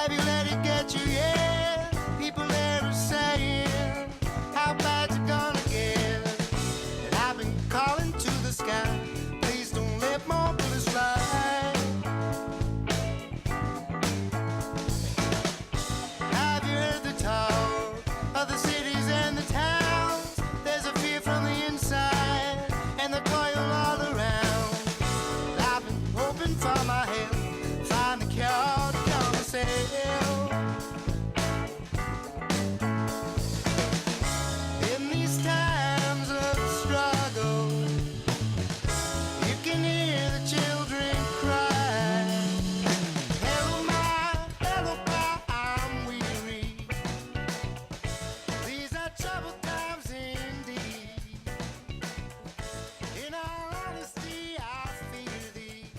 Have you let it get you yet? People there are saying, how bad's it gonna get? And I've been calling to the sky, please don't let more bullets fly. Have you heard the talk of the cities and the towns? There's a fear from the inside and the coil all around. I've been hoping for my help, find the cure to calm myself. In these times of struggle, you can hear the children cry. Hello my, I'm weary. These are troubled times indeed. In all honesty, I fear thee.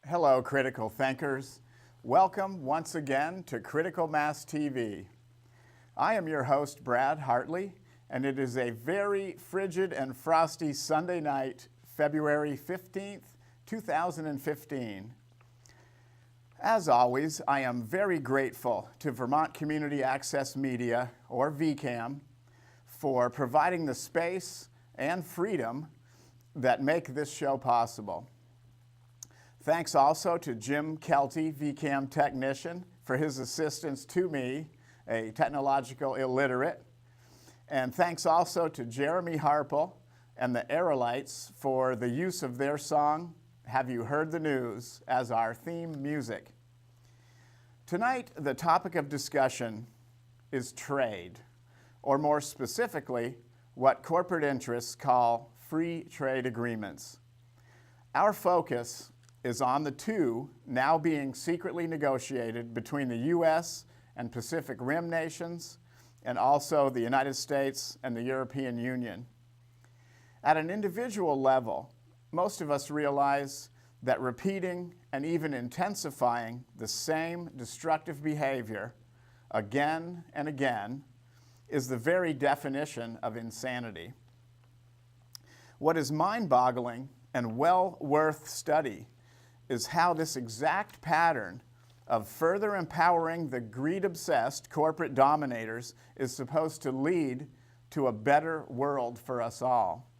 Hello, critical thinkers. Welcome once again to Critical Mass TV. I am your host, Brad Hartley, and it is a very frigid and frosty Sunday night, February 15th, 2015. As always, I am very grateful to Vermont Community Access Media, or VCAM, for providing the space and freedom that make this show possible. Thanks also to Jim Kelty, VCAM technician, for his assistance to me, a technological illiterate. And thanks also to Jeremy Harple and the Aerolites for the use of their song, Have You Heard the News, as our theme music. Tonight, the topic of discussion is trade, or more specifically, what corporate interests call free trade agreements. Our focus is on the two now being secretly negotiated between the U.S. and Pacific Rim nations, and also the United States and the European Union. At an individual level, most of us realize that repeating and even intensifying the same destructive behavior again and again is the very definition of insanity. What is mind-boggling and well worth study is how this exact pattern of further empowering the greed-obsessed corporate dominators is supposed to lead to a better world for us all.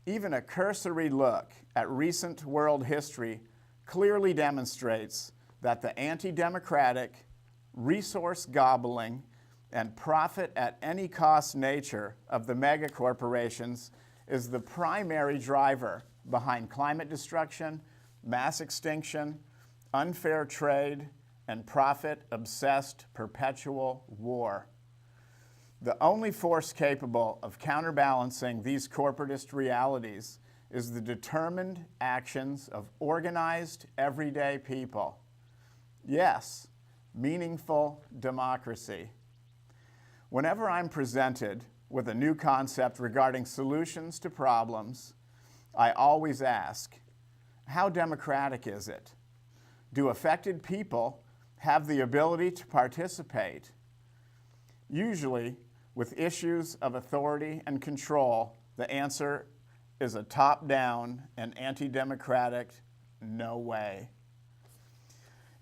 Even a cursory look at recent world history clearly demonstrates that the anti-democratic, resource-gobbling, and profit-at-any-cost nature of the mega corporations is the primary driver behind climate destruction, mass extinction, unfair trade, and profit-obsessed perpetual war. The only force capable of counterbalancing these corporatist realities is the determined actions of organized, everyday people. Yes, meaningful democracy. Whenever I'm presented with a new concept regarding solutions to problems, I always ask, how democratic is it? Do affected people have the ability to participate? Usually, with issues of authority and control, the answer is a top-down and anti-democratic no way.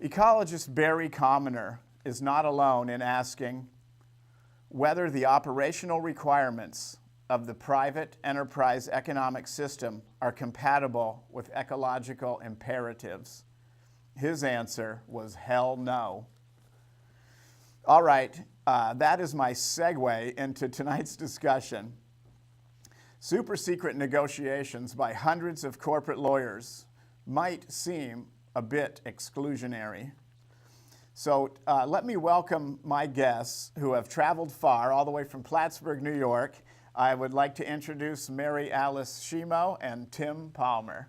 Ecologist Barry Commoner is not alone in asking whether the operational requirements of the private enterprise economic system are compatible with ecological imperatives. His answer was hell no. All right, that is my segue into tonight's discussion. Super secret negotiations by hundreds of corporate lawyers might seem a bit exclusionary. So let me welcome my guests who have traveled far, all the way from Plattsburgh, New York. I would like to introduce Mary Alice Shemo and Tim Palmer.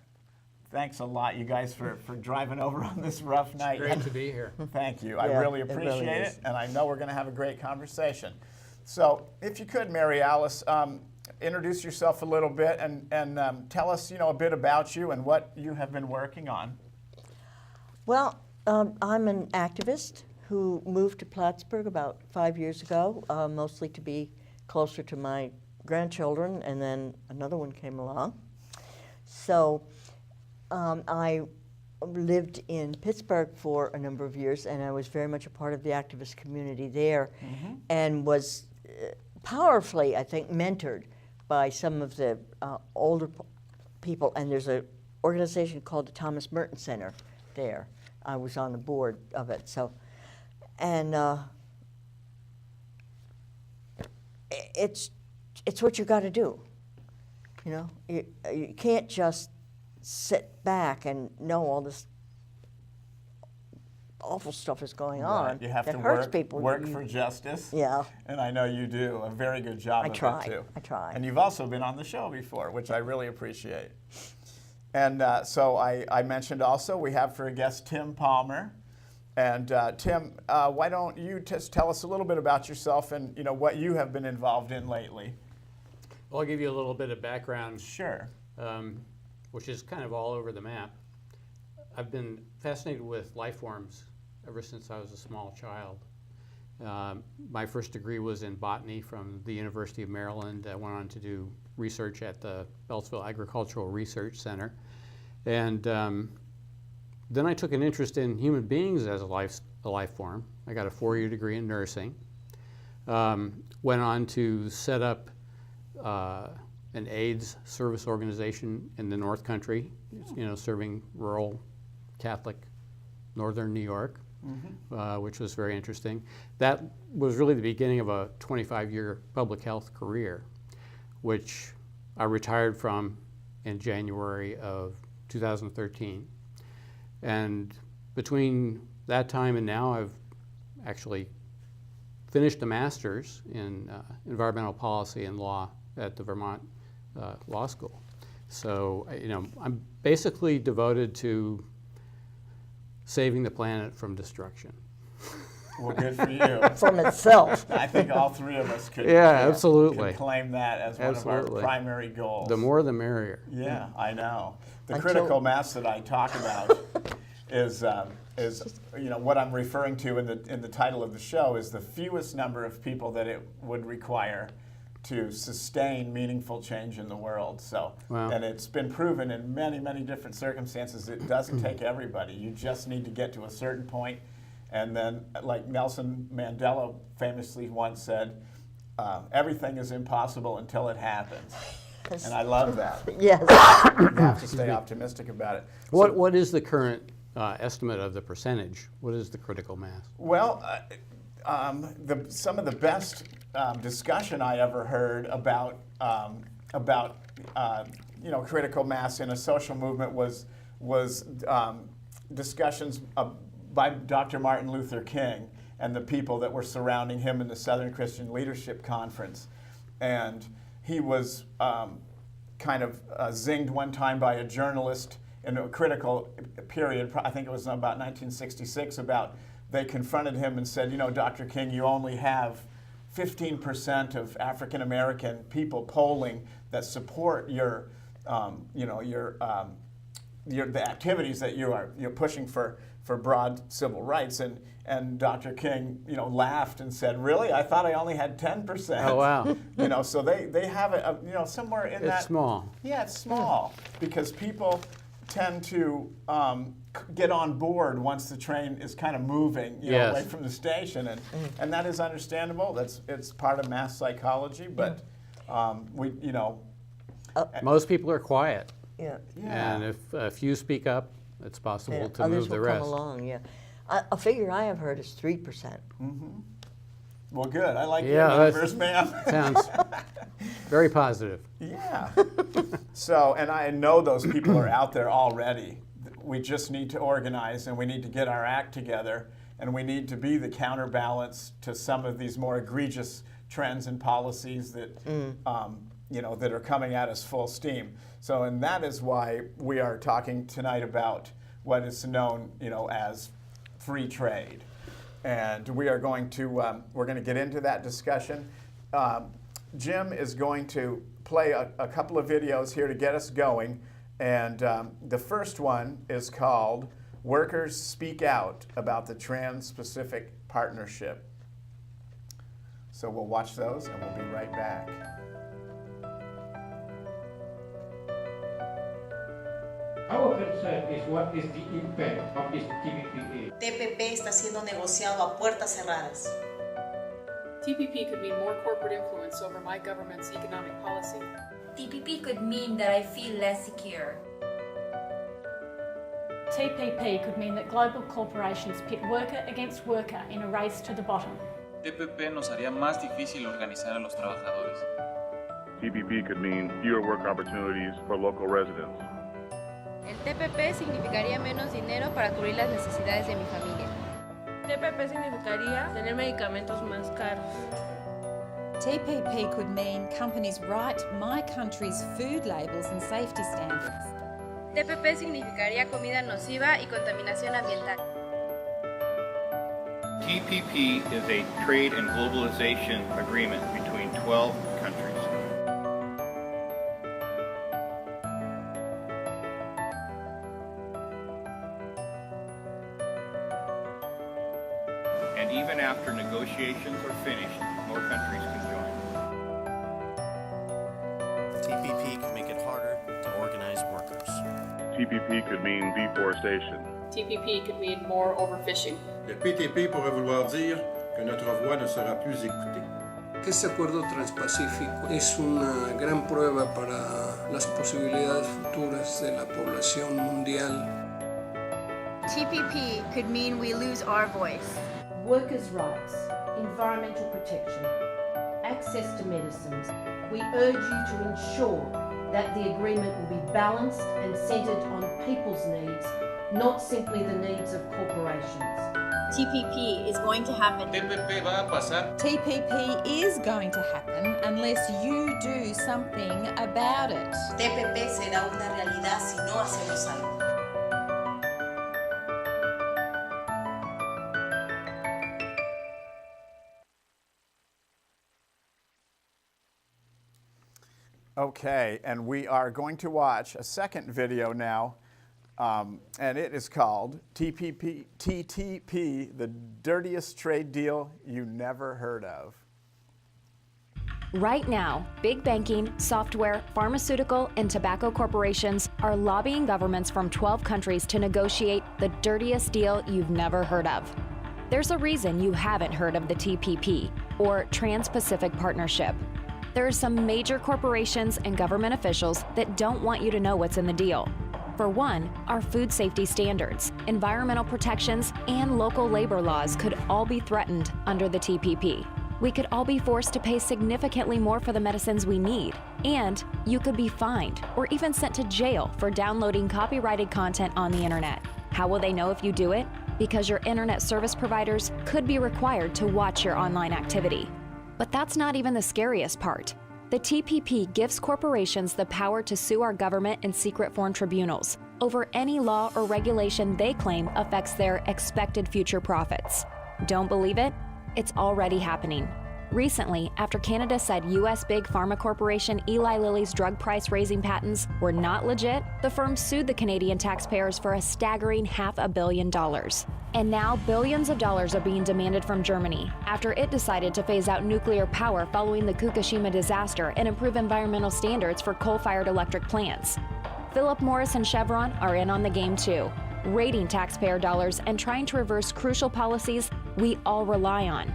Thanks a lot, you guys, for driving over on this rough night. Great to be here. Thank you. I really appreciate it, and I know we're going to have a great conversation. So if you could, Mary Alice, introduce yourself a little bit and tell us, a bit about you and what you have been working on. Well, I'm an activist who moved to Plattsburgh about 5 years ago, mostly to be closer to my grandchildren, and then another one came along. So I lived in Pittsburgh for a number of years, and I was very much a part of the activist community there, and was powerfully, I think, mentored by some of the older people. And there's an organization called the Thomas Merton Center there. I was on the board of it. So, and it's what you got to do. You know, you can't just sit back and know all this awful stuff is going on. You have that to hurts people. work for justice. Yeah. And I know you do a very good job of it too. I try. And you've also been on the show before, which I really appreciate. And so I mentioned also we have for a guest Tim Palmer. And Tim, why don't you just tell us a little bit about yourself and what you have been involved in lately? Well, I'll give you a little bit of background. Sure. Which is kind of all over the map. I've been fascinated with life forms ever since I was a small child. My first degree was in botany from the University of Maryland. I went on to do research at the Beltsville Agricultural Research Center. And then I took an interest in human beings as a life form. I got a 4-year degree in nursing. Went on to set up an AIDS service organization in the North Country, serving rural Catholic Northern New York, which was very interesting. That was really the beginning of a 25-year public health career, which I retired from in January of 2013. And between that time and now, I've actually finished a master's in environmental policy and law at the Vermont Law School. So, I'm basically devoted to saving the planet from destruction. Well, good for you. From itself. I think all three of us could, absolutely. could claim that as one of our primary goals. The more the merrier. Yeah, I know. The critical mass that I talk about is what I'm referring to in the title of the show is the fewest number of people that it would require to sustain meaningful change in the world. So, and it's been proven in many, many different circumstances. It doesn't take everybody. You just need to get to a certain point, and then, like Nelson Mandela famously once said, everything is impossible until it happens. And I love that. Yes. You have to stay optimistic about it. What is the current estimate of the percentage? What is the critical mass? Well, some of the best discussion I ever heard about critical mass in a social movement was discussions by Dr. Martin Luther King and the people that were surrounding him in the Southern Christian Leadership Conference. And he was kind of zinged one time by a journalist in a critical period, I think it was about 1966, they confronted him and said, Dr. King, you only have 15% of African American people polling that support the activities that you're pushing for broad civil rights. And Dr. King, laughed and said, "Really? I thought I only had 10%." Oh wow! So they have it, somewhere in that. It's small. Yeah, it's small because people tend to get on board once the train is kind of moving, away from the station, and that is understandable. It's part of mass psychology, but most people are quiet. Yeah. And if a few speak up, it's possible to others move the will rest. come along. Yeah. A figure I have heard is 3%. Mm-hmm. Well, good. I like your numbers, ma'am. Sounds very positive. Yeah. So, and I know those people are out there already. We just need to organize, and we need to get our act together, and we need to be the counterbalance to some of these more egregious trends and policies that that are coming at us full steam. So, and that is why we are talking tonight about what is known, as free trade. And we are going to, we're going to get into that discussion. Jim is going to play a couple of videos here to get us going. And the first one is called Workers Speak Out About the Trans-Pacific Partnership. So we'll watch those and we'll be right back. Our concern is what is the impact of this TPPA. TPP está siendo negociado a puertas cerradas. TPP could mean more corporate influence over my government's economic policy. TPP could mean that I feel less secure. TPP could mean that global corporations pit worker against worker in a race to the bottom. TPP nos haría más difícil organizar a los trabajadores. TPP could mean fewer work opportunities for local residents. El TPP significaría menos dinero para cubrir las necesidades de mi familia. TPP significaría tener medicamentos más caros. TPP could mean companies write my country's food labels and safety standards. TPP significaría comida nociva y contaminación ambiental. TPP is a trade and globalization agreement between 12 countries. And even after negotiations are finished, more countries can join. TPP can make it harder to organize workers. TPP could mean deforestation. TPP could mean more overfishing. Le PTP pourrait vouloir dire que notre voix ne sera plus écoutée. Este acuerdo transpacífico es una gran prueba para las posibilidades futuras de la población mundial. TPP could mean we lose our voice. Workers' rights, environmental protection, access to medicines. We urge you to ensure that the agreement will be balanced and centred on people's needs, not simply the needs of corporations. TPP is going to happen. TPP va a pasar. TPP is going to happen unless you do something about it. TPP será una realidad si no hacemos algo. Okay, and we are going to watch a second video now, and it is called TTP, the dirtiest trade deal you never heard of. Right now, big banking, software, pharmaceutical, and tobacco corporations are lobbying governments from 12 countries to negotiate the dirtiest deal you've never heard of. There's a reason you haven't heard of the TPP, or Trans-Pacific Partnership. There are some major corporations and government officials that don't want you to know what's in the deal. For one, our food safety standards, environmental protections, and local labor laws could all be threatened under the TPP. We could all be forced to pay significantly more for the medicines we need, and you could be fined or even sent to jail for downloading copyrighted content on the internet. How will they know if you do it? Because your internet service providers could be required to watch your online activity. But that's not even the scariest part. The TPP gives corporations the power to sue our government in secret foreign tribunals over any law or regulation they claim affects their expected future profits. Don't believe it? It's already happening. Recently, after Canada said U.S. big pharma corporation Eli Lilly's drug price-raising patents were not legit, the firm sued the Canadian taxpayers for a staggering $500 million. And now billions of dollars are being demanded from Germany after it decided to phase out nuclear power following the Fukushima disaster and improve environmental standards for coal-fired electric plants. Philip Morris and Chevron are in on the game too, raiding taxpayer dollars and trying to reverse crucial policies we all rely on.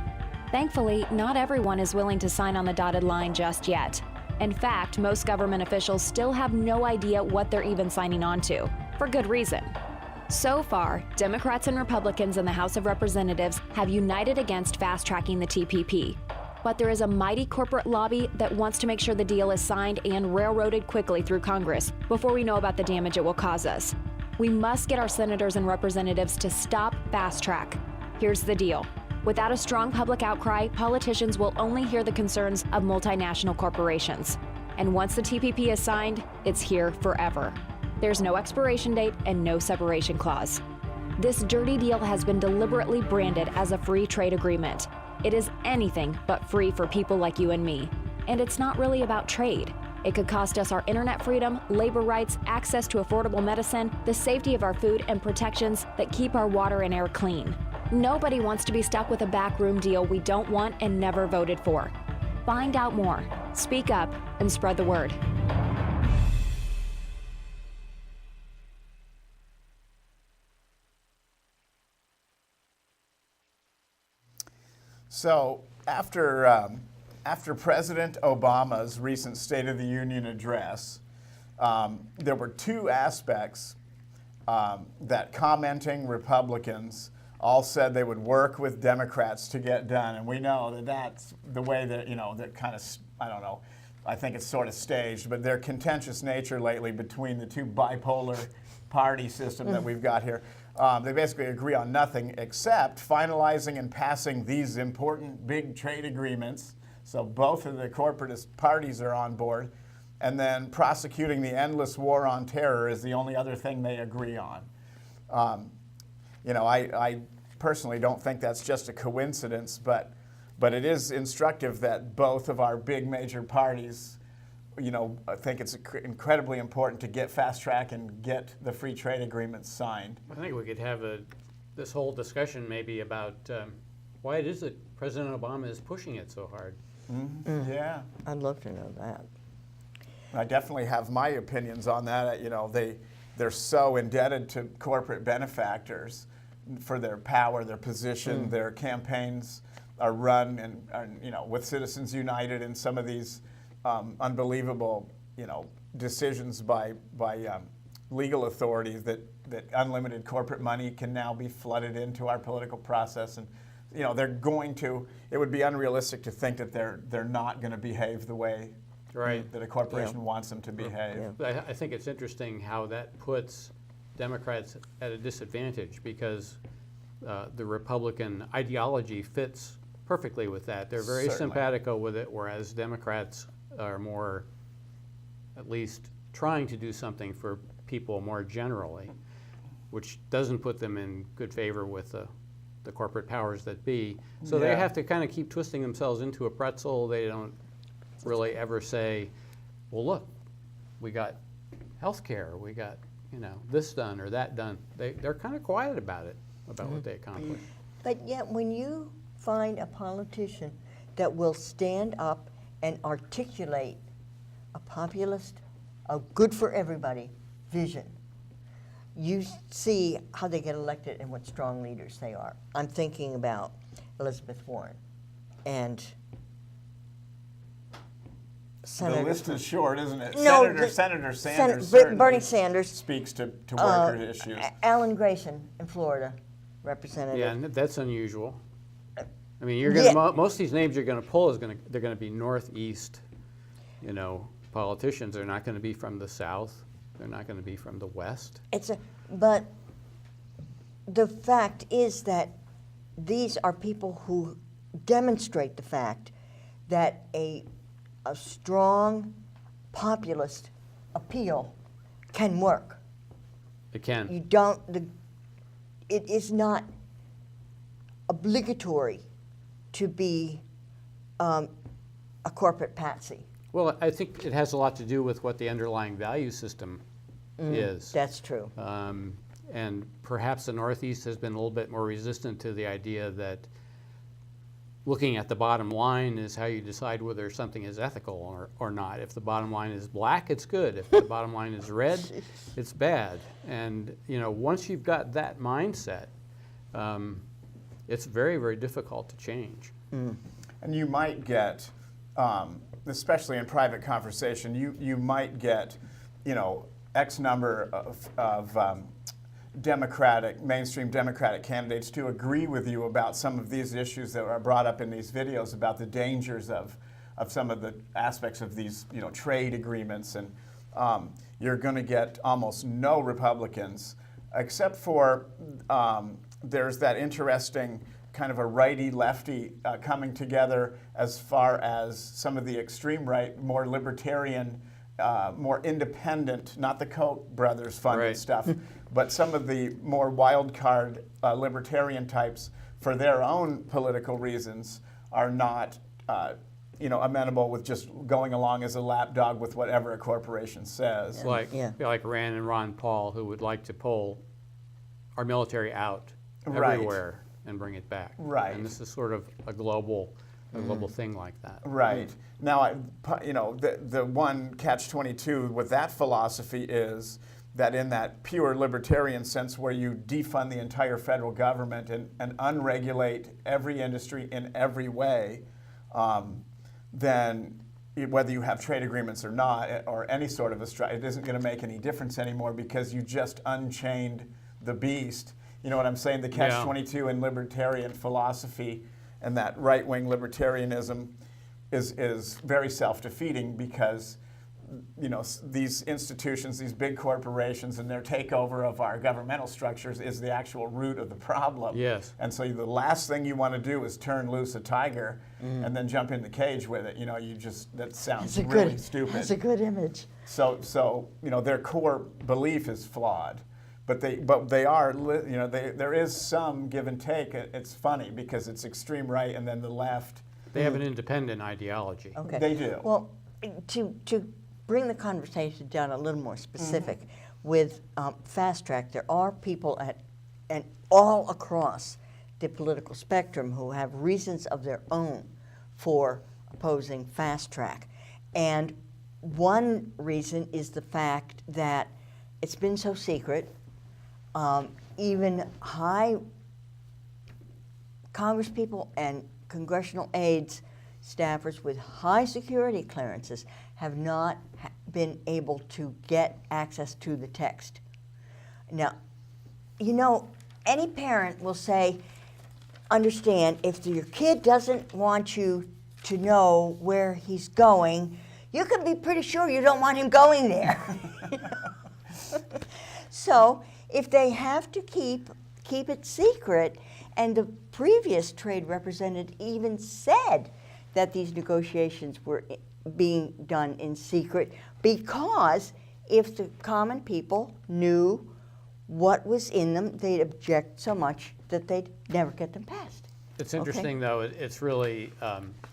Thankfully, not everyone is willing to sign on the dotted line just yet. In fact, most government officials still have no idea what they're even signing on to, for good reason. So far, Democrats and Republicans in the House of Representatives have united against fast-tracking the TPP. But there is a mighty corporate lobby that wants to make sure the deal is signed and railroaded quickly through Congress before we know about the damage it will cause us. We must get our senators and representatives to stop fast-track. Here's the deal. Without a strong public outcry, politicians will only hear the concerns of multinational corporations. And once the TPP is signed, it's here forever. There's no expiration date and no separation clause. This dirty deal has been deliberately branded as a free trade agreement. It is anything but free for people like you and me. And it's not really about trade. It could cost us our internet freedom, labor rights, access to affordable medicine, the safety of our food, and protections that keep our water and air clean. Nobody wants to be stuck with a backroom deal we don't want and never voted for. Find out more, speak up, and spread the word. So after President Obama's recent State of the Union address, there were two aspects that commenting Republicans all said they would work with Democrats to get done, and we know that that's the way that, that kind of, I don't know, I think it's sort of staged, but their contentious nature lately between the two bipolar party system that we've got here, they basically agree on nothing except finalizing and passing these important big trade agreements, so both of the corporatist parties are on board, and then prosecuting the endless war on terror is the only other thing they agree on. I personally don't think that's just a coincidence, but it is instructive that both of our big major parties, I think it's incredibly important to get fast track and get the free trade agreements signed. I think we could have this whole discussion maybe about why it is that President Obama is pushing it so hard. Mm-hmm. Yeah. I'd love to know that. I definitely have my opinions on that. They're so indebted to corporate benefactors for their power, their position. Their campaigns are run and with Citizens United and some of these unbelievable decisions by legal authorities that unlimited corporate money can now be flooded into our political process, and they're going to. It would be unrealistic to think that they're not going to behave the way that a corporation wants them to behave. Yeah. I think it's interesting how that puts Democrats at a disadvantage because the Republican ideology fits perfectly with that. They're very simpatico with it, whereas Democrats are more, at least, trying to do something for people more generally, which doesn't put them in good favor with the corporate powers that be. So they have to kind of keep twisting themselves into a pretzel. They don't really ever say, well, look, we got health care, we got this done or that done. They're kind of quiet about it, about what they accomplished. But yet when you find a politician that will stand up and articulate a populist, a good for everybody vision, you see how they get elected and what strong leaders they are. I'm thinking about Elizabeth Warren and Senator. The list is short, isn't it? No, Senator Sanders. Bernie Sanders speaks to worker issues. Alan Grayson in Florida, representative. Yeah, and that's unusual. I mean, you're gonna most of these names you're going to pull they're going to be Northeast, politicians. They're not going to be from the South. They're not going to be from the West. But the fact is that these are people who demonstrate the fact that a strong populist appeal can work. It can. It is not obligatory to be a corporate patsy. Well, I think it has a lot to do with what the underlying value system is. That's true. And perhaps the Northeast has been a little bit more resistant to the idea that looking at the bottom line is how you decide whether something is ethical or not. If the bottom line is black, it's good. If the bottom line is red, it's bad. And once you've got that mindset, it's very, very difficult to change. And you might get, especially in private conversation, you might get, X number of mainstream Democratic candidates to agree with you about some of these issues that are brought up in these videos about the dangers of some of the aspects of these, trade agreements. And you're going to get almost no Republicans, except for there's that interesting kind of a righty-lefty coming together as far as some of the extreme right, more libertarian, more independent, not the Koch brothers funded stuff, but some of the more wild card libertarian types, for their own political reasons, are not amenable with just going along as a lapdog with whatever a corporation says. Like Rand and Ron Paul, who would like to pull our military out everywhere and bring it back. Right. And this is sort of a global thing like that. Right. Now, the one catch-22 with that philosophy is that in that pure libertarian sense where you defund the entire federal government and unregulate every industry in every way, then whether you have trade agreements or not, or any sort of it isn't going to make any difference anymore because you just unchained the beast. You know what I'm saying? The catch-22 in libertarian philosophy and that right-wing libertarianism is very self-defeating because, you know, these institutions, these big corporations and their takeover of our governmental structures is the actual root of the problem. Yes. And so the last thing you want to do is turn loose a tiger and then jump in the cage with it. You know, that sounds really stupid. That's a good image. So you know, their core belief is flawed. But they are, you know, there is some give and take. It's funny because it's extreme right and then the left. They have an independent ideology. Okay. They do. Well, to bring the conversation down a little more specific, with fast track, there are people and all across the political spectrum who have reasons of their own for opposing fast track. And one reason is the fact that it's been so secret. Even high Congresspeople and congressional aides, staffers with high security clearances have not been able to get access to the text. Now, you know, any parent will say, understand, if your kid doesn't want you to know where he's going, you can be pretty sure you don't want him going there. So, if they have to keep it secret, and the previous trade representative even said that these negotiations were being done in secret, because if the common people knew what was in them, they'd object so much that they'd never get them passed. It's interesting, though, it's really,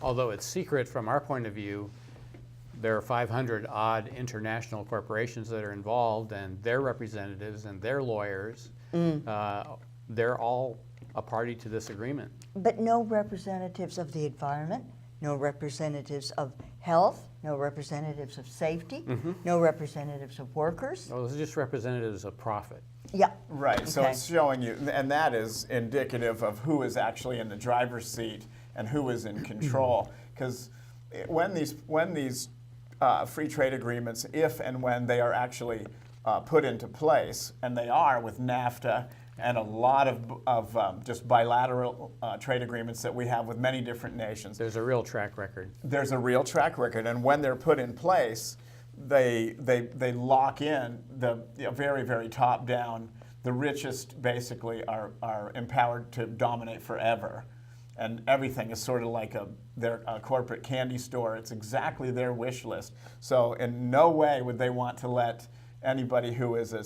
although it's secret from our point of view, there are 500 odd international corporations that are involved, and their representatives and their lawyers, they're all a party to this agreement. But no representatives of the environment, no representatives of health, no representatives of safety, no representatives of workers. No, those are just representatives of profit. Yeah. Right, so it's showing you, and that is indicative of who is actually in the driver's seat and who is in control. Because when these free trade agreements, if and when they are actually put into place, and they are with NAFTA and a lot of just bilateral trade agreements that we have with many different nations. There's a real track record. There's a real track record, and when they're put in place, they lock in the very, very top down. The richest basically are empowered to dominate forever. And everything is sort of like their corporate candy store. It's exactly their wish list. So in no way would they want to let anybody who is a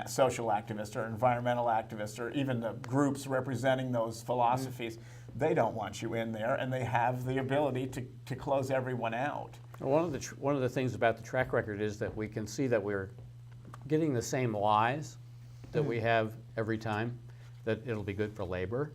social activist or environmental activist or even the groups representing those philosophies, they don't want you in there, and they have the ability to close everyone out. One of the things about the track record is that we can see that we're getting the same lies that we have every time, that it'll be good for labor,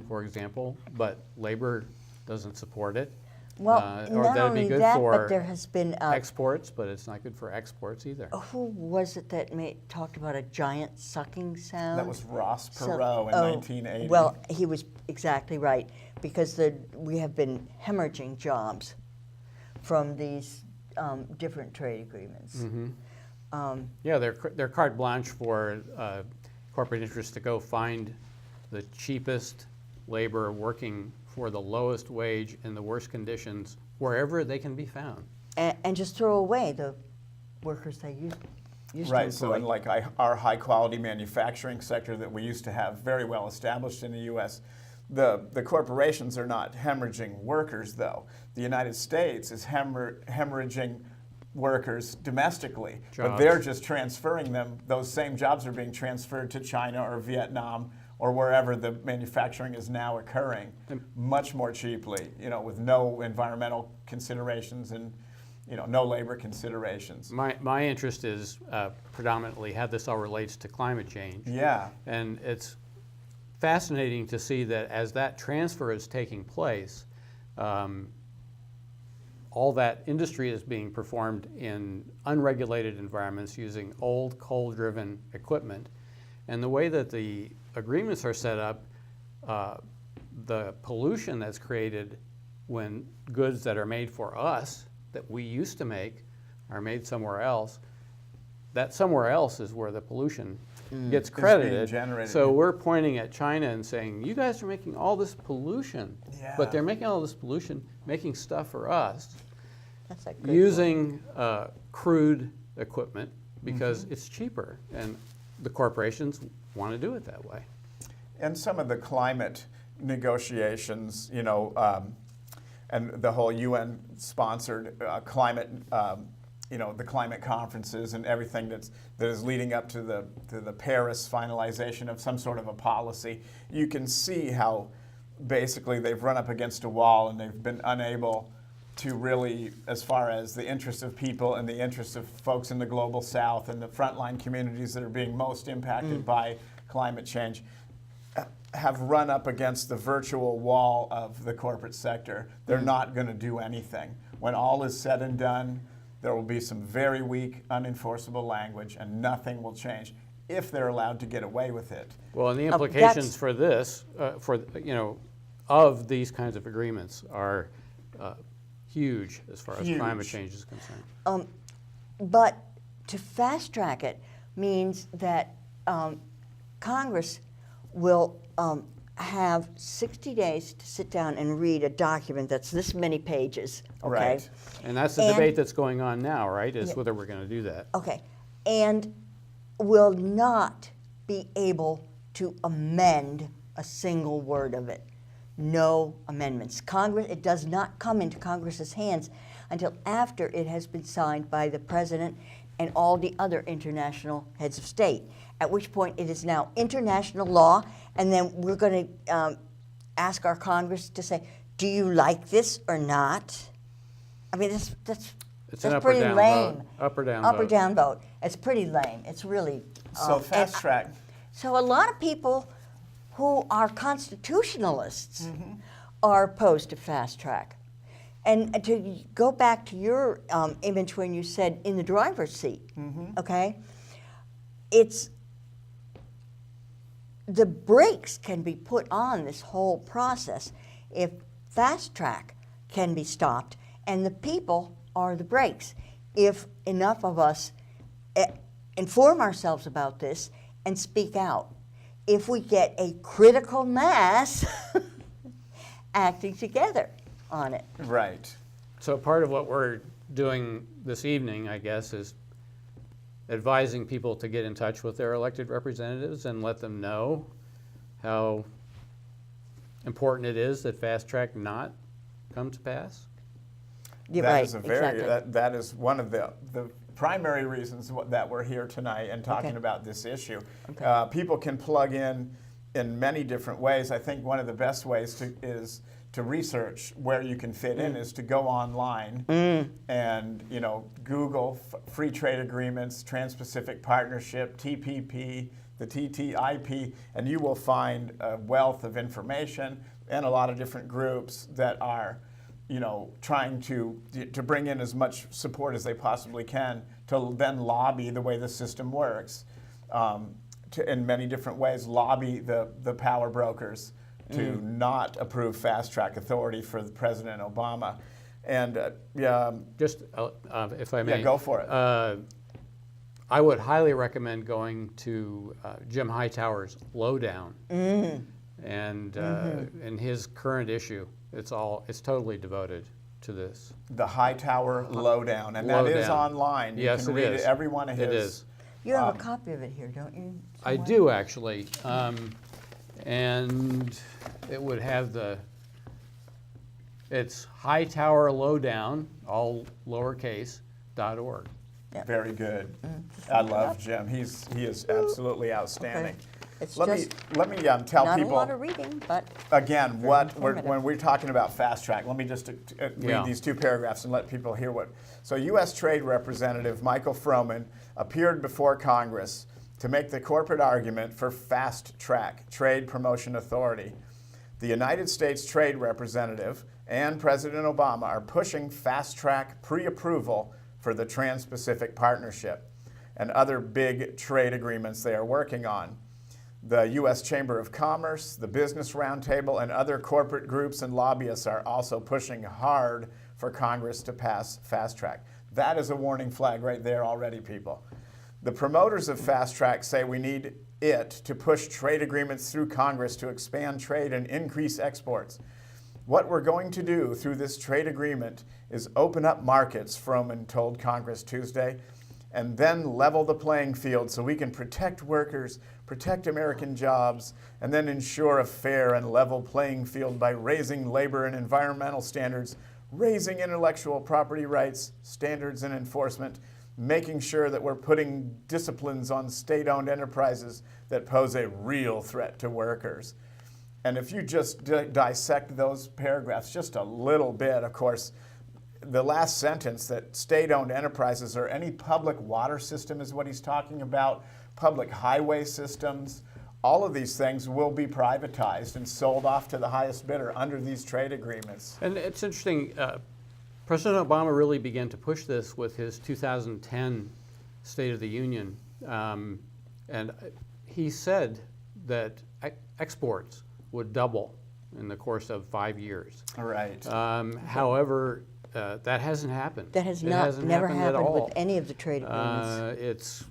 for example, but labor doesn't support it. Well, or not that'd only be good that, for but there has been exports, but it's not good for exports either. Who was it that talked about a giant sucking sound? That was Ross Perot in 1980. Well, he was exactly right, because we have been hemorrhaging jobs from these different trade agreements. Yeah, they're carte blanche for corporate interests to go find the cheapest labor working for the lowest wage in the worst conditions wherever they can be found. And just throw away the workers they used to Right, so employ. in like our high quality manufacturing sector that we used to have very well established in the U.S., the corporations are not hemorrhaging workers, though. The United States is hemorrhaging workers domestically, but they're just transferring them. Those same jobs are being transferred to China or Vietnam or wherever the manufacturing is now occurring, much more cheaply, with no environmental considerations and no labor considerations. My interest is predominantly how this all relates to climate change. Yeah. And it's fascinating to see that as that transfer is taking place, all that industry is being performed in unregulated environments using old coal-driven equipment. And the way that the agreements are set up, the pollution that's created when goods that are made for us, that we used to make, are made somewhere else, that somewhere else is where the pollution gets credited. So we're pointing at China and saying, you guys are making all this pollution, but they're making all this pollution making stuff for us. That's a good using crude equipment because it's cheaper, and the corporations want to do it that way. And some of the climate negotiations, you know, and the whole UN-sponsored climate, you know, the climate conferences and everything that is leading up to the Paris finalization of some sort of a policy, you can see how basically they've run up against a wall and they've been unable to really, as far as the interests of people and the interests of folks in the global south and the frontline communities that are being most impacted by climate change, have run up against the virtual wall of the corporate sector. They're not going to do anything. When all is said and done, there will be some very weak, unenforceable language, and nothing will change if they're allowed to get away with it. Well, and the implications for this, of these kinds of agreements are huge as far as climate change is concerned. But to fast track it means that Congress will have 60 days to sit down and read a document that's this many pages, okay? Right. And that's the debate that's going on now, right, is whether we're going to do that. Okay. And will not be able to amend a single word of it. No amendments. Congress, it does not come into Congress's hands until after it has been signed by the President and all the other international heads of state, at which point it is now international law, and then we're going to ask our Congress to say, do you like this or not? I mean, that's pretty lame. Up or down Up vote. or down vote. It's pretty lame. It's really... So fast track. So a lot of people who are constitutionalists are opposed to fast track. And to go back to your image when you said in the driver's seat, okay? It's, the brakes can be put on this whole process if fast track can be stopped, and the people are the brakes. If enough of us inform ourselves about this and speak out, if we get a critical mass acting together on it. Right. So part of what we're doing this evening, I guess, is advising people to get in touch with their elected representatives and let them know how important it is that fast track not come to pass. That is a very, that is one of the primary reasons that we're here tonight and talking about this issue. People can plug in many different ways. I think one of the best ways is to research where you can fit in is to go online and, you know, Google free trade agreements, Trans-Pacific Partnership, TPP, the TTIP, and you will find a wealth of information and a lot of different groups that are, you know, trying to bring in as much support as they possibly can to then lobby the way the system works, in many different ways, lobby the power brokers to not approve fast track authority for President Obama. And just if I may, go for it. I would highly recommend going to Jim Hightower's Lowdown and in his current issue. It's totally devoted to this. The Hightower Lowdown, and that is online. You can read every one of his. It is. You have a copy of it here, don't you? I do, actually. And it would have it's Hightower Lowdown, all lowercase, .org. Yep. Very good. I love Jim. He is absolutely outstanding. Let me tell not people. Not a lot of reading, but again, when we're talking about fast track, let me just read these two paragraphs and let people hear what. So, U.S. Trade Representative Michael Froman appeared before Congress to make the corporate argument for fast track trade promotion authority. The United States Trade Representative and President Obama are pushing fast-track pre-approval for the Trans-Pacific Partnership and other big trade agreements they are working on. The U.S. Chamber of Commerce, the Business Roundtable, and other corporate groups and lobbyists are also pushing hard for Congress to pass fast track. That is a warning flag right there already, people. The promoters of fast track say we need it to push trade agreements through Congress to expand trade and increase exports. What we're going to do through this trade agreement is open up markets, Froman told Congress Tuesday, and then level the playing field so we can protect workers, protect American jobs, and then ensure a fair and level playing field by raising labor and environmental standards, raising intellectual property rights, standards and enforcement, making sure that we're putting disciplines on state-owned enterprises that pose a real threat to workers. And if you just dissect those paragraphs just a little bit, of course, the last sentence, that state-owned enterprises or any public water system is what he's talking about, public highway systems, all of these things will be privatized and sold off to the highest bidder under these trade agreements. And it's interesting, President Obama really began to push this with his 2010 State of the Union. And he said that exports would double in the course of 5 years. Right. However, that hasn't happened. That has never happened with any of the trade agreements.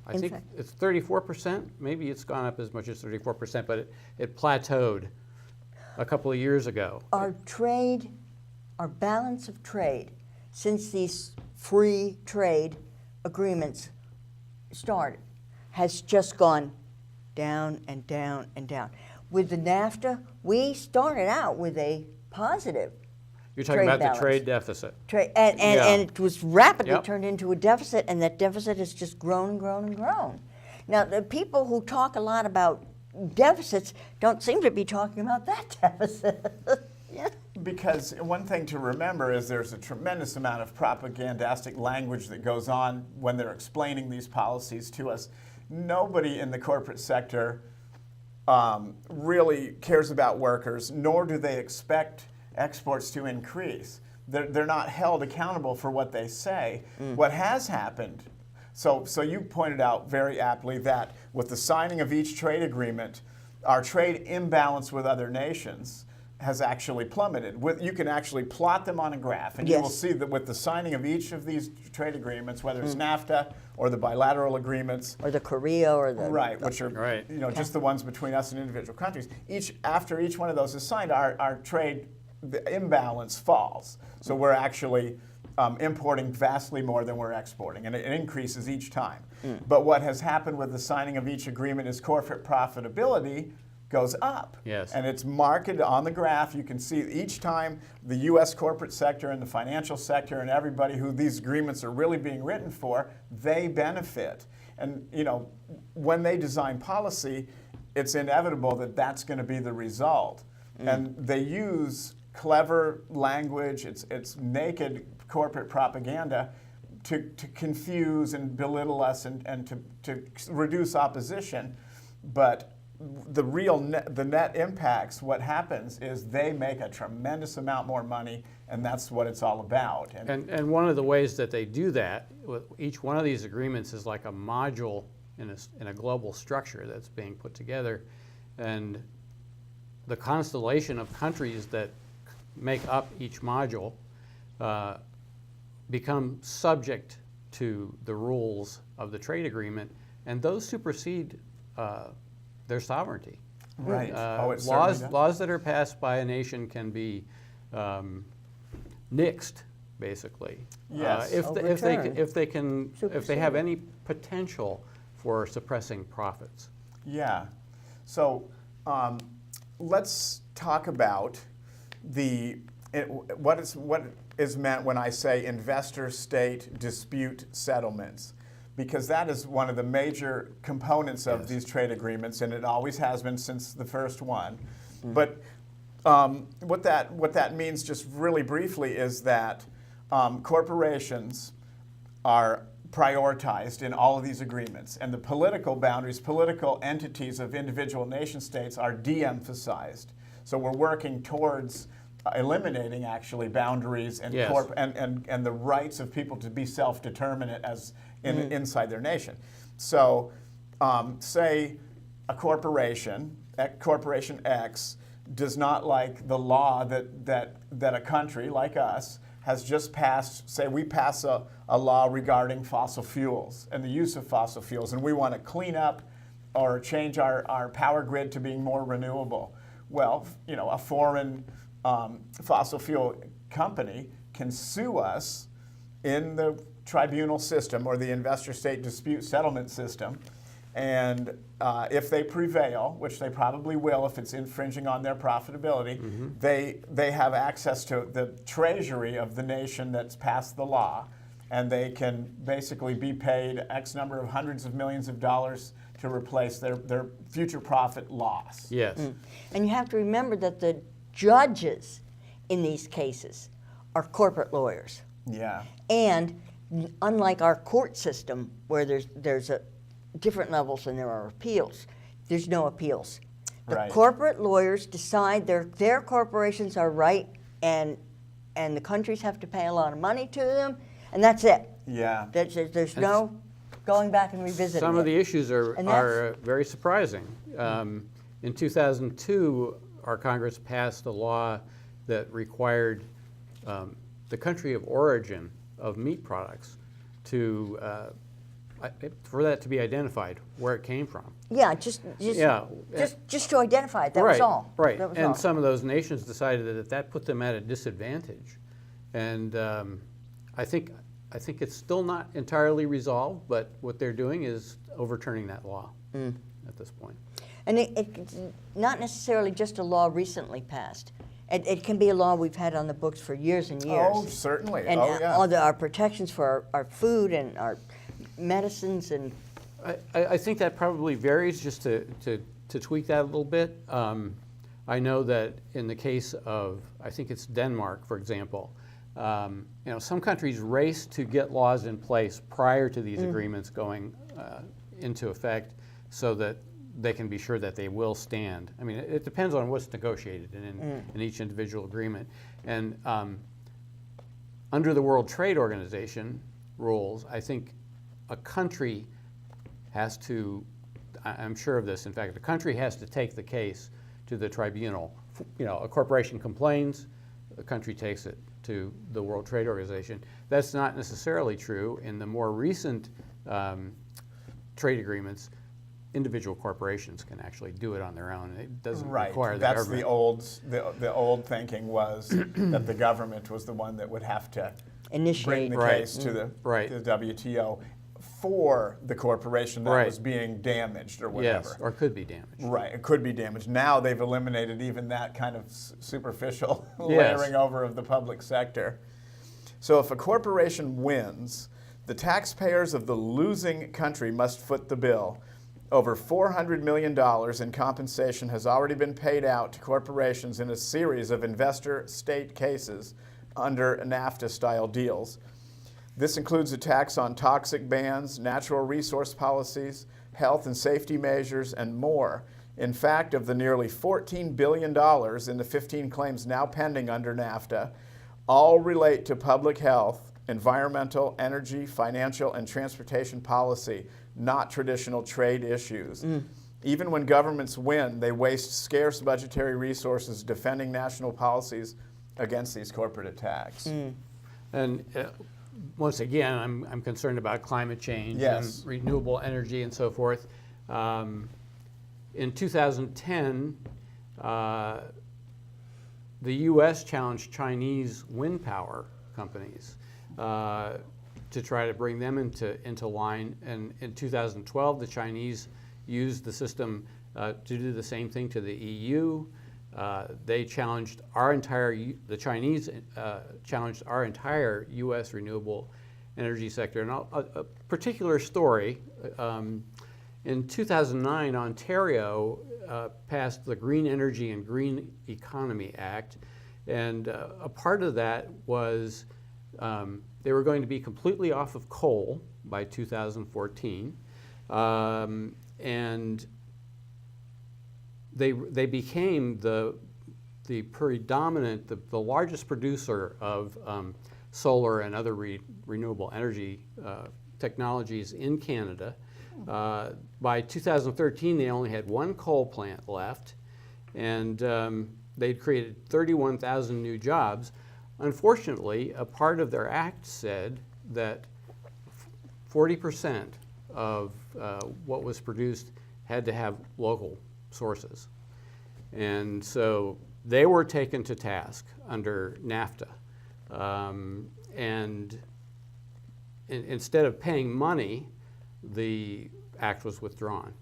I think it's 34%. Maybe it's gone up as much as 34%, but it plateaued a couple of years ago. Our balance of trade, since these free trade agreements started, has just gone down and down and down. With the NAFTA, we started out with a positive. You're talking about the trade deficit. And it was rapidly turned into a deficit, and that deficit has just grown and grown and grown. Now, the people who talk a lot about deficits don't seem to be talking about that deficit. Because one thing to remember is there's a tremendous amount of propagandistic language that goes on when they're explaining these policies to us. Nobody in the corporate sector really cares about workers, nor do they expect exports to increase. They're not held accountable for what they say. What has happened, so you pointed out very aptly that with the signing of each trade agreement, our trade imbalance with other nations has actually plummeted. You can actually plot them on a graph, and you will see that with the signing of each of these trade agreements, whether it's NAFTA or the bilateral agreements, or the Korea or the which are just the ones between us and individual countries. After each one of those is signed, our trade imbalance falls. So we're actually importing vastly more than we're exporting, and it increases each time. But what has happened with the signing of each agreement is corporate profitability goes up. Yes. And it's marked on the graph. You can see each time the U.S. corporate sector and the financial sector and everybody who these agreements are really being written for, they benefit. And when they design policy, it's inevitable that that's going to be the result. And they use clever language, it's naked corporate propaganda to confuse and belittle us and to reduce opposition. But the net impacts, what happens is they make a tremendous amount more money, and that's what it's all about. And one of the ways that they do that, each one of these agreements is like a module in a global structure that's being put together. And the constellation of countries that make up each module become subject to the rules of the trade agreement, and those supersede their sovereignty. Right. Laws that are passed by a nation can be nixed, basically. Yes. If they have any potential for suppressing profits. Yeah. So let's talk about what is meant when I say investor-state dispute settlements, because that is one of the major components of these trade agreements, and it always has been since the first one. But what that means, just really briefly, is that corporations are prioritized in all of these agreements. And the political boundaries, political entities of individual nation states are de-emphasized. So we're working towards eliminating actually boundaries and, yes. and the rights of people to be self-determinate as inside their nation. So say a corporation X, does not like the law that a country like us has just passed. Say we pass a law regarding fossil fuels and the use of fossil fuels, and we want to clean up or change our power grid to being more renewable. Well, you know, a foreign fossil fuel company can sue us in the tribunal system or the investor state dispute settlement system, and if they prevail, which they probably will if it's infringing on their profitability, they have access to the treasury of the nation that's passed the law, and they can basically be paid X number of hundreds of millions of dollars to replace their future profit loss. Yes. And you have to remember that the judges in these cases are corporate lawyers. Yeah. And unlike our court system, where there's a different levels and there are appeals, there's no appeals. The corporate lawyers decide their corporations are right, and the countries have to pay a lot of money to them, and that's it. Yeah. There's no going back and revisiting Some it. of the issues are very surprising. In 2002, our Congress passed a law that required the country of origin of meat products for that to be identified, where it came from. Yeah, just to identify it. That was all. Right. That was and all. some of those nations decided that put them at a disadvantage, and I think it's still not entirely resolved. But what they're doing is overturning that law at this point. And it's not necessarily just a law recently passed. It can be a law we've had on the books for years and years. Oh, certainly. And yeah. all our protections for our food and our medicines and. I think that probably varies, just to tweak that a little bit. I know that in the case of, I think it's Denmark, for example, some countries race to get laws in place prior to these agreements going into effect, so that they can be sure that they will stand. I mean, it depends on what's negotiated in each individual agreement. And under the World Trade Organization rules, I think a country has to, I'm sure of this, in fact, a country has to take the case to the tribunal. A corporation complains, the country takes it to the World Trade Organization. That's not necessarily true in the more recent trade agreements. Individual corporations can actually do it on their own. It doesn't require the government. The old thinking was that the government was the one that would have to initiate bring the case to the WTO for the corporation that was being damaged or whatever. Yes, or could be damaged. Right, it could be damaged. Now they've eliminated even that kind of superficial layering over of the public sector. So if a corporation wins, the taxpayers of the losing country must foot the bill. Over $400 million in compensation has already been paid out to corporations in a series of investor-state cases under NAFTA-style deals. This includes a tax on toxic bans, natural resource policies, health and safety measures, and more. In fact, of the nearly $14 billion in the 15 claims now pending under NAFTA, all relate to public health, environmental, energy, financial, and transportation policy, not traditional trade issues. Even when governments win, they waste scarce budgetary resources defending national policies against these corporate attacks. And once again, I'm concerned about climate change and renewable energy and so forth. In 2010, the U.S. challenged Chinese wind power companies to try to bring them into line. And in 2012, the Chinese used the system to do the same thing to the EU. They challenged the Chinese challenged our entire U.S. renewable energy sector. And a particular story, in 2009, Ontario passed the Green Energy and Green Economy Act. And a part of that was They were going to be completely off of coal by 2014, and they became the predominant, the largest producer of solar and other renewable energy technologies in Canada. By 2013, they only had one coal plant left, and they'd created 31,000 new jobs. Unfortunately, a part of their act said that 40% of what was produced had to have local sources. And so they were taken to task under NAFTA. And instead of paying money, the act was withdrawn.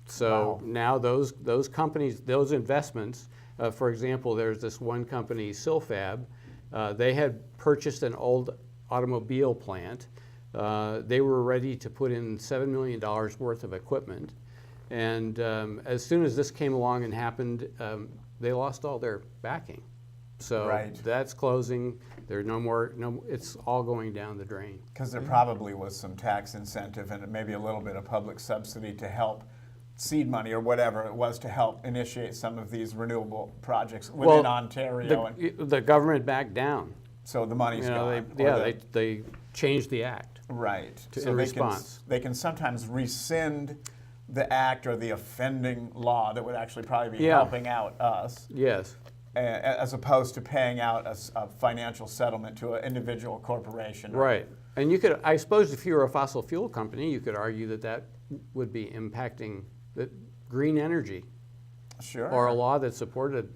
So now those companies, those investments, for example, there's this one company, Silfab, they had purchased an old automobile plant. They were ready to put in $7 million worth of equipment. And as soon as this came along and happened, they lost all their backing. So that's closing. There's no more, it's all going down the drain. Because there probably was some tax incentive and maybe a little bit of public subsidy to help, seed money or whatever it was, to help initiate some of these renewable projects within Ontario. The government backed down. So the money's gone. They changed the act. Right. In response. They can sometimes rescind the act or the offending law that would actually probably be helping out us. Yes. As opposed to paying out a financial settlement to an individual corporation. Right. And you could, I suppose if you were a fossil fuel company, you could argue that that would be impacting the green energy. Sure. Or a law that supported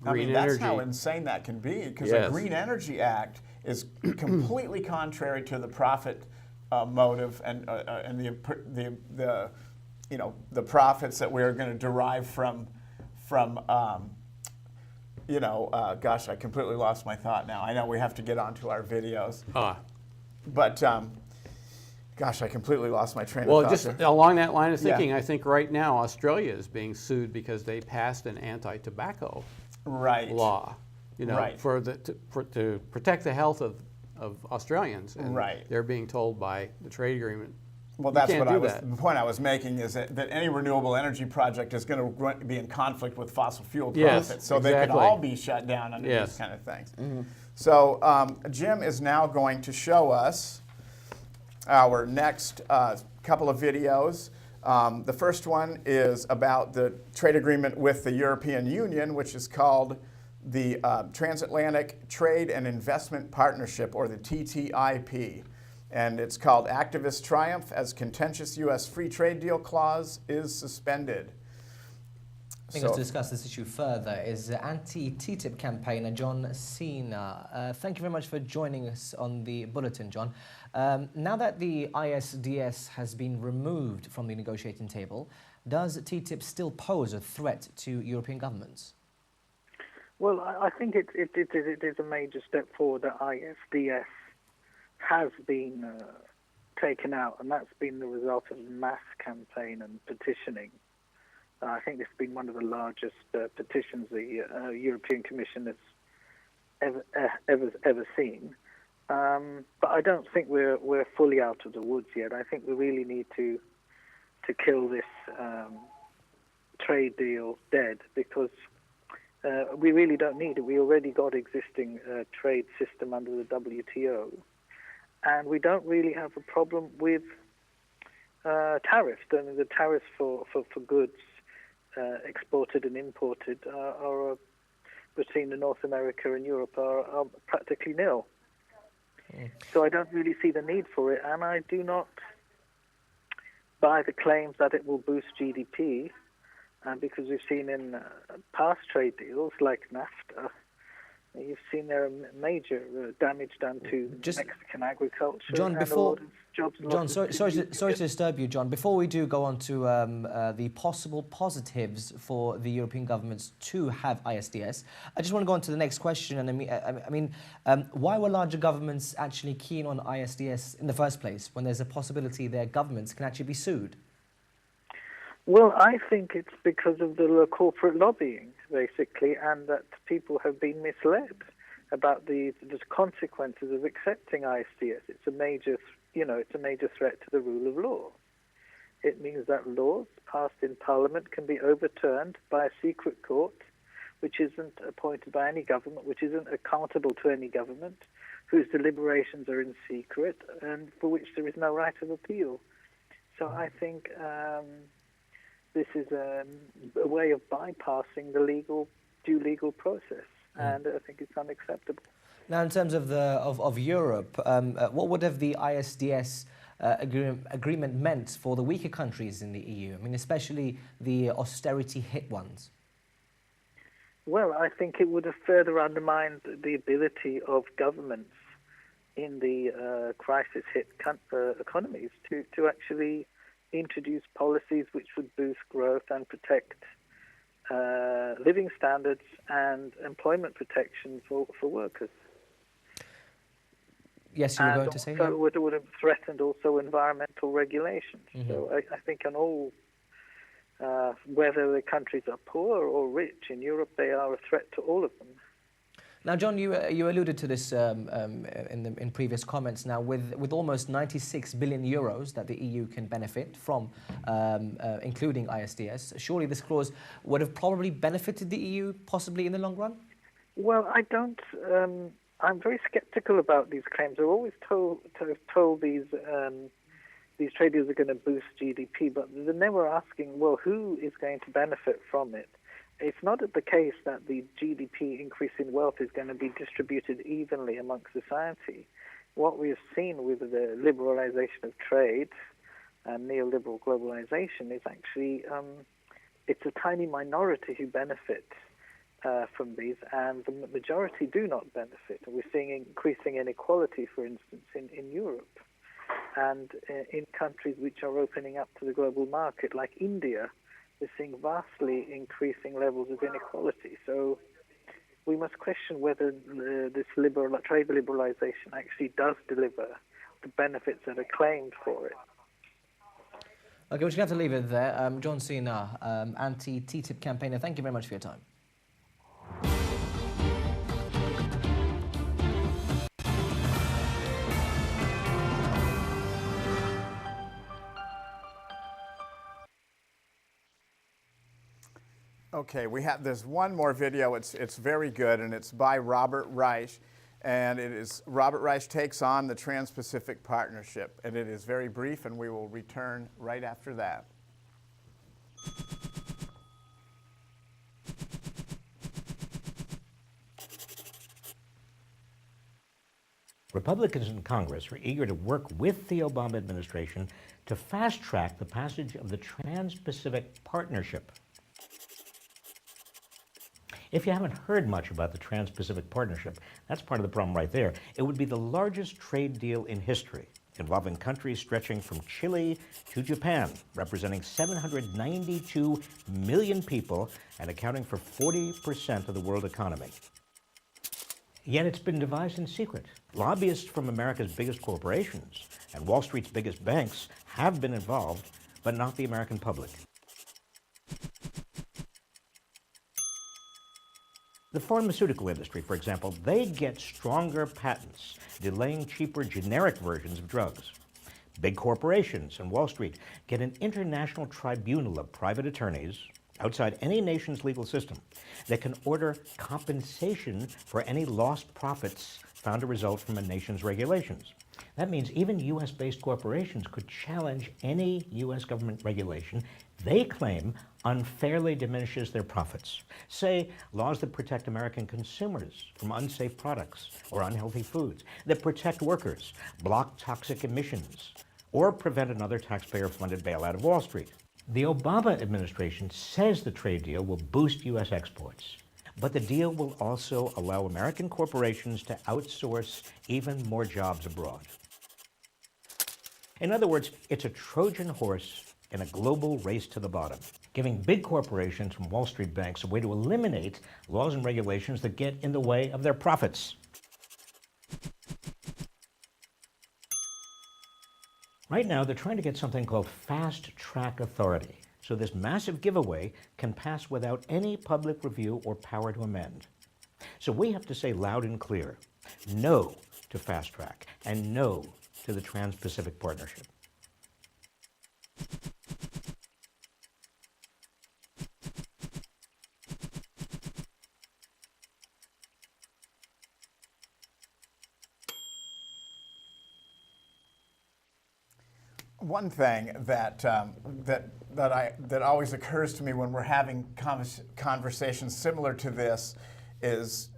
green energy. That's how insane that can be, because the Green Energy Act is completely contrary to the profit motive and the profits that we're going to derive from gosh, I completely lost my thought now. I know we have to get on to our videos. But, gosh, I completely lost my train of thought. Well, just along that line of thinking, I think right now Australia is being sued because they passed an anti-tobacco law, to protect the health of Australians. And they're being told by the trade agreement, well, that's what the point I was making is that any renewable energy project is going to be in conflict with fossil fuel profits. So they could all be shut down under these kind of things. So Jim is now going to show us our next couple of videos. The first one is about the trade agreement with the European Union, which is called the Transatlantic Trade and Investment Partnership, or the TTIP. And it's called Activist Triumph as Contentious U.S. Free Trade Deal Clause is Suspended. I think to discuss this issue further is anti-TTIP campaigner John Cena. Thank you very much for joining us on the bulletin, John. Now that the ISDS has been removed from the negotiating table, does TTIP still pose a threat to European governments? Well, I think it is a major step forward that ISDS has been taken out, and that's been the result of mass campaign and petitioning. I think this has been one of the largest petitions the European Commission has ever seen. But I don't think we're fully out of the woods yet. I think we really need to kill this trade deal dead, because we really don't need it. We already got existing trade system under the WTO. And we don't really have a problem with tariffs. The tariffs for goods exported and imported are between North America and Europe are practically nil. So I don't really see the need for it, and I do not buy the claims that it will boost GDP, because we've seen in past trade deals like NAFTA, you've seen there are major damage done to Mexican agriculture. John, sorry to disturb you, John. Before we do go on to the possible positives for the European governments to have ISDS, I just want to go on to the next question. And why were larger governments actually keen on ISDS in the first place, when there's a possibility their governments can actually be sued? Well, I think it's because of the corporate lobbying, basically, and that people have been misled. about the consequences of accepting ISDS. It's a major, it's a major threat to the rule of law. It means that laws passed in Parliament can be overturned by a secret court, which isn't appointed by any government, which isn't accountable to any government, whose deliberations are in secret, and for which there is no right of appeal. So I think this is a way of bypassing the due legal process, and I think it's unacceptable. Now, in terms of Europe, what would have the ISDS agreement meant for the weaker countries in the EU? I mean, especially the austerity-hit ones. Well, I think it would have further undermined the ability of governments in the crisis-hit economies to actually introduce policies which would boost growth and protect living standards and employment protection for workers. Yes, you were going to say that? It would have threatened also environmental regulations. Mm-hmm. So I think on all, whether the countries are poor or rich in Europe, they are a threat to all of them. Now, John, you alluded to this in previous comments. Now, with almost 96 billion euros that the EU can benefit from, including ISDS, surely this clause would have probably benefited the EU, possibly in the long run? Well, I don't. I'm very sceptical about these claims. They're always told these trade deals are going to boost GDP, but they're never asking, well, who is going to benefit from it? It's not the case that the GDP increase in wealth is going to be distributed evenly amongst society. What we've seen with the liberalization of trade and neoliberal globalization is actually it's a tiny minority who benefit from these, and the majority do not benefit. And we're seeing increasing inequality, for instance, in Europe and in countries which are opening up to the global market, like India. We're seeing vastly increasing levels of inequality. So we must question whether this trade liberalization actually does deliver the benefits that are claimed for it. Okay, we're just going to have to leave it there. John Cena, anti-TTIP campaigner, thank you very much for your time. Okay, there's one more video. It's very good, and it's by Robert Reich, and it is Robert Reich takes on the Trans-Pacific Partnership, and it is very brief, and we will return right after that. Republicans in Congress are eager to work with the Obama administration to fast-track the passage of the Trans-Pacific Partnership. If you haven't heard much about the Trans-Pacific Partnership, that's part of the problem right there. It would be the largest trade deal in history, involving countries stretching from Chile to Japan, representing 792 million people and accounting for 40% of the world economy. Yet it's been devised in secret. Lobbyists from America's biggest corporations and Wall Street's biggest banks have been involved, but not the American public. The pharmaceutical industry, for example, they get stronger patents, delaying cheaper generic versions of drugs. Big corporations and Wall Street get an international tribunal of private attorneys outside any nation's legal system that can order compensation for any lost profits found to result from a nation's regulations. That means even U.S.-based corporations could challenge any U.S. government regulation they claim unfairly diminishes their profits. Say, laws that protect American consumers from unsafe products or unhealthy foods, that protect workers, block toxic emissions, or prevent another taxpayer-funded bailout of Wall Street. The Obama administration says the trade deal will boost U.S. exports, but the deal will also allow American corporations to outsource even more jobs abroad. In other words, it's a Trojan horse in a global race to the bottom, giving big corporations from Wall Street banks a way to eliminate laws and regulations that get in the way of their profits. Right now, they're trying to get something called fast-track authority, so this massive giveaway can pass without any public review or power to amend. So we have to say loud and clear, no to fast track and no to the Trans-Pacific Partnership. One thing that always occurs to me when we're having conversations similar to this is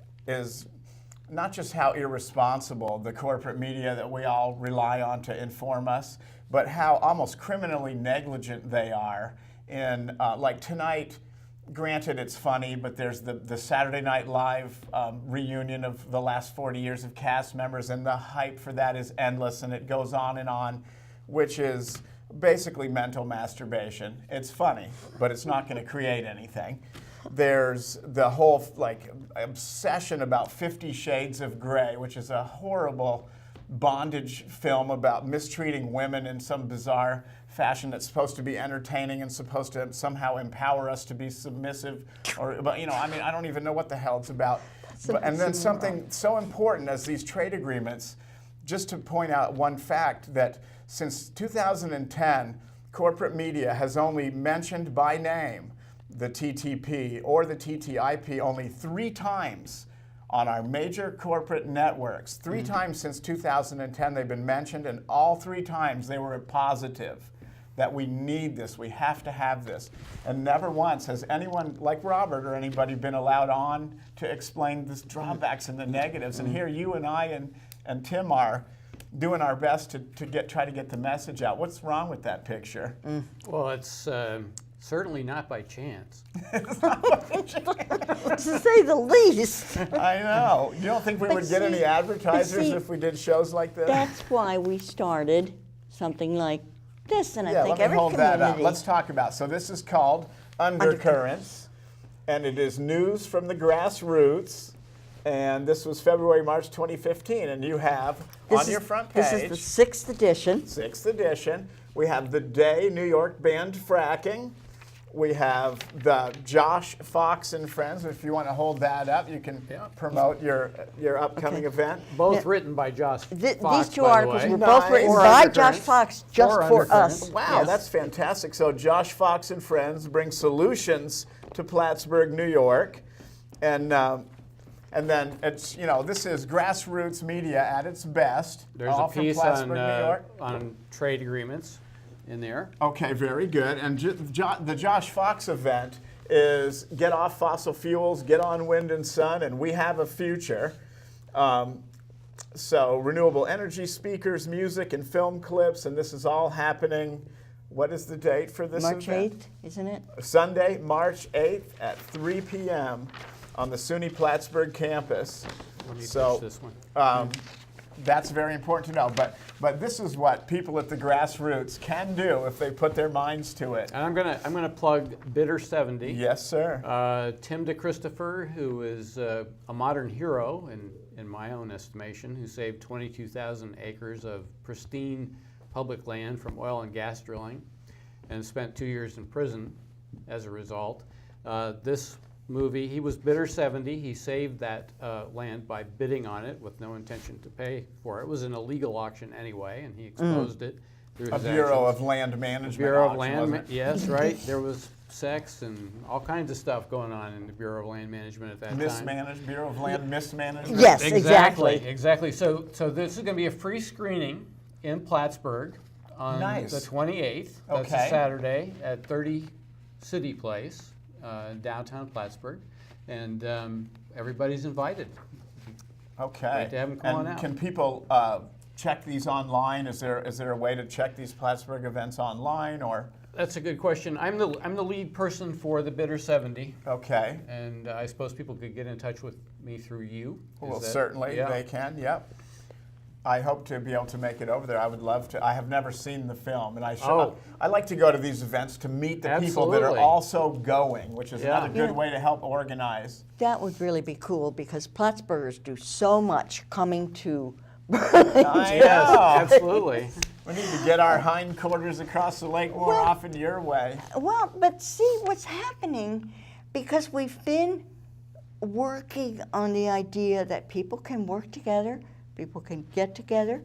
not just how irresponsible the corporate media that we all rely on to inform us, but how almost criminally negligent they are in, like tonight, granted it's funny, but there's the Saturday Night Live reunion of the last 40 years of cast members, and the hype for that is endless, and it goes on, which is basically mental masturbation. It's funny, but it's not going to create anything. There's the whole obsession about 50 Shades of Grey, which is a horrible bondage film about mistreating women in some bizarre fashion that's supposed to be entertaining and supposed to somehow empower us to be submissive, but I don't even know what the hell it's about. And then something so important as these trade agreements, just to point out one fact, that since 2010, corporate media has only mentioned by name the TTP or the TTIP only 3 times on our major corporate networks. 3 times since 2010 they've been mentioned, and all 3 times they were positive that we need this, we have to have this. And never once has anyone like Robert or anybody been allowed on to explain the drawbacks and the negatives. And here you and I and Tim are doing our best to try to get the message out. What's wrong with that picture? Well, it's certainly not by chance. To say the least. I know. You don't think we would get any advertisers if we did shows like this? That's why we started something like this, and I think let me hold that up. community- Let's talk about. So this is called Undercurrents, and it is news from the grassroots. And this was February, March 2015, and you have on your front page. This is the 6th edition. 6th edition. We have the day New York banned fracking. We have the Josh Fox and Friends. If you want to hold that up, you can promote your upcoming event. Both written by Josh Fox. These 2 articles were both written by Josh Fox just for us. Wow, that's fantastic. So Josh Fox and Friends bring solutions to Plattsburgh, New York, and then it's, this is grassroots media at its best. There's all a piece from Plattsburgh, New York. on trade agreements in there. Okay, very good. And the Josh Fox event is get off fossil fuels, get on wind and sun, and we have a future. So renewable energy speakers, music, and film clips, and this is all happening. What is the date for this event? March 8th, isn't it? Sunday, March 8th at 3 p.m. on the SUNY Plattsburgh campus. Let me pitch this one. That's very important to know. But this is what people at the grassroots can do if they put their minds to it. And I'm gonna plug Bidder 70. Yes, sir. Tim DeChristopher, who is a modern hero in my own estimation, who saved 22,000 acres of pristine public land from oil and gas drilling, and spent 2 years in prison as a result. This movie, he was bidder 70. He saved that land by bidding on it with no intention to pay for it. It was an illegal auction anyway, and he exposed it through his Bureau of Land Management. Bureau of auction, Land, yes, right. There was sex and all kinds of stuff going on in the Bureau of Land Management at that time. Bureau of Land Mismanagement. Yes, exactly. So this is going to be a free screening in Plattsburgh on the 28th. That's a Saturday at 30 City Place. Downtown Plattsburgh, and everybody's invited. Okay. Great to have them come on out. Can people check these online? Is there a way to check these Plattsburgh events online, or? That's a good question. I'm the lead person for the Bidder 70. Okay. And I suppose people could get in touch with me through you. Well, certainly they can. Yep. I hope to be able to make it over there. I would love to. I have never seen the film, and I like to go to these events to meet the people that are also going, which is another good way to help organize. That would really be cool, because Plattsburghers do so much coming to Burlington. Yes, absolutely. We need to get our hindquarters across the lake more often your way. Well, but see what's happening, because we've been working on the idea that people can work together, people can get together,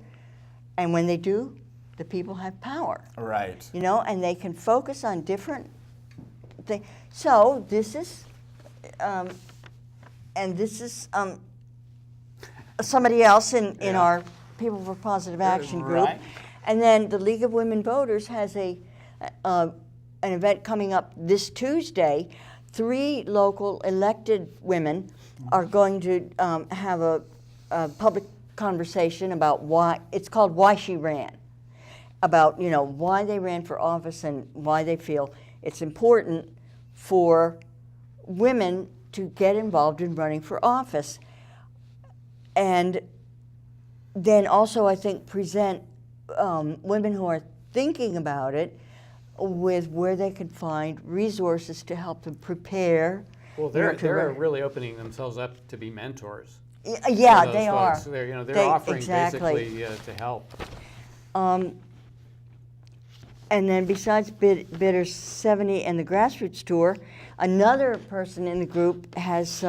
and when they do, the people have power. Right. You know, and they can focus on different things. So this is, and this is somebody else in our People for Positive Action group. Right. And then the League of Women Voters has an event coming up this Tuesday. 3 local elected women are going to have a public conversation about why, it's called Why She Ran, about, you know, why they ran for office and why they feel it's important for women to get involved in running for office. And then also, I think, present women who are thinking about it with where they can find resources to help them prepare. Well, they're really opening themselves up to be mentors. Yeah, they are. They're offering basically to help. And then besides Bidder 70 and the Grassroots Tour, another person in the group has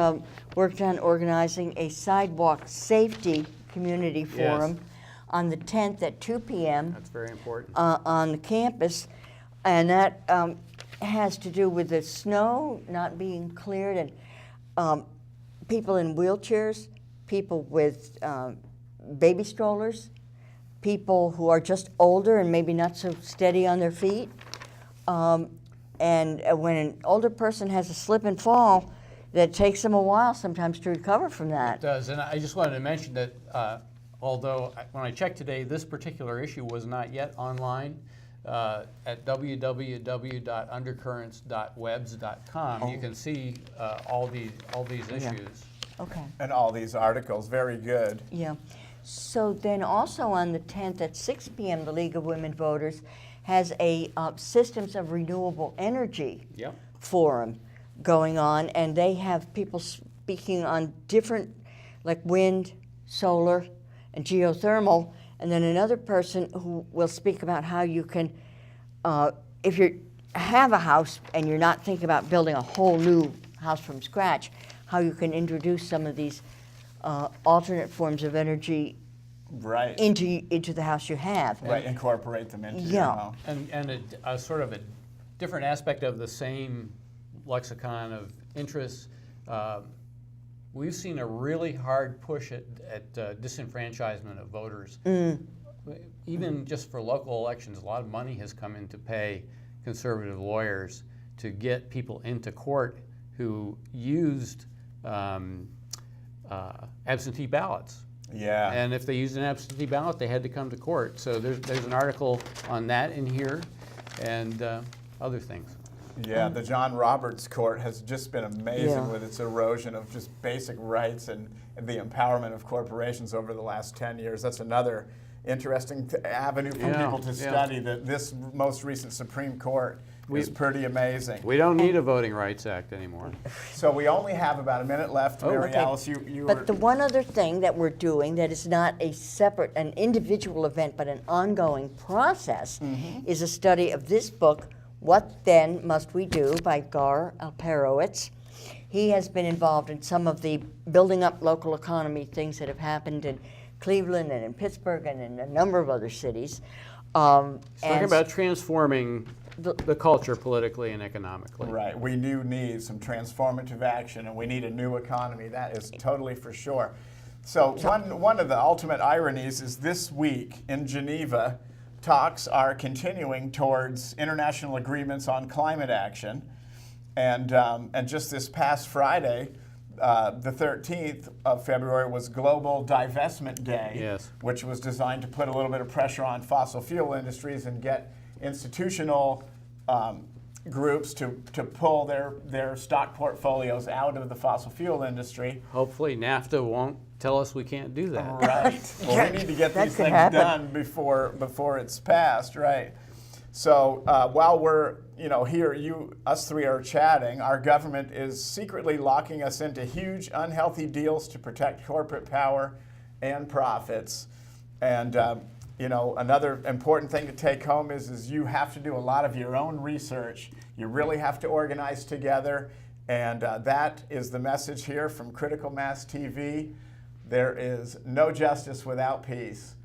worked on organizing a sidewalk safety community forum on the 10th at 2 p.m. That's very important. On the campus. And that has to do with the snow not being cleared and people in wheelchairs, people with baby strollers, people who are just older and maybe not so steady on their feet. And when an older person has a slip and fall, that takes them a while sometimes to recover from that. It does, and I just wanted to mention that although when I checked today, this particular issue was not yet online, at www.undercurrents.webs.com, you can see all these issues. Okay. And all these articles, very good. Yeah. So then also on the 10th at 6 p.m., the League of Women Voters has a Systems of Renewable Energy forum going on, and they have people speaking on different, like wind, solar, and geothermal, and then another person who will speak about how you can, if you have a house and you're not thinking about building a whole new house from scratch, how you can introduce some of these alternate forms of energy into the house you have. Right, incorporate them into your home. And a sort of a different aspect of the same lexicon of interests. We've seen a really hard push at disenfranchisement of voters. Even just for local elections, a lot of money has come in to pay conservative lawyers to get people into court who used absentee ballots. Yeah. And if they used an absentee ballot, they had to come to court. So there's an article on that in here and other things. Yeah, the John Roberts Court has just been amazing with its erosion of just basic rights and the empowerment of corporations over the last 10 years. That's another interesting avenue for people to study. That this most recent Supreme Court is pretty amazing. We don't need a Voting Rights Act anymore. So we only have about a minute left, Mary Alice. But the one other thing that we're doing that is not a separate, an individual event, but an ongoing process is a study of this book, What Then Must We Do, by Gar Alperowitz. He has been involved in some of the building up local economy things that have happened in Cleveland and in Pittsburgh and in a number of other cities. Talking about transforming the culture politically and economically. Right. We do need some transformative action, and we need a new economy. That is totally for sure. So one of the ultimate ironies is this week in Geneva, talks are continuing towards international agreements on climate action. And just this past Friday, the 13th of February, was Global Divestment Day, which was designed to put a little bit of pressure on fossil fuel industries and get institutional groups to pull their stock portfortorios out of the fossil fuel industry. Hopefully NAFTA won't tell us we can't do that. Right. Well, we need to get these things done before it's passed, right? So while we're here, us three are chatting, our government is secretly locking us into huge unhealthy deals to protect corporate power and profits. And another important thing to take home is you have to do a lot of your own research. You really have to organize together And that is the message here from Critical Mass TV. There is no justice without peace.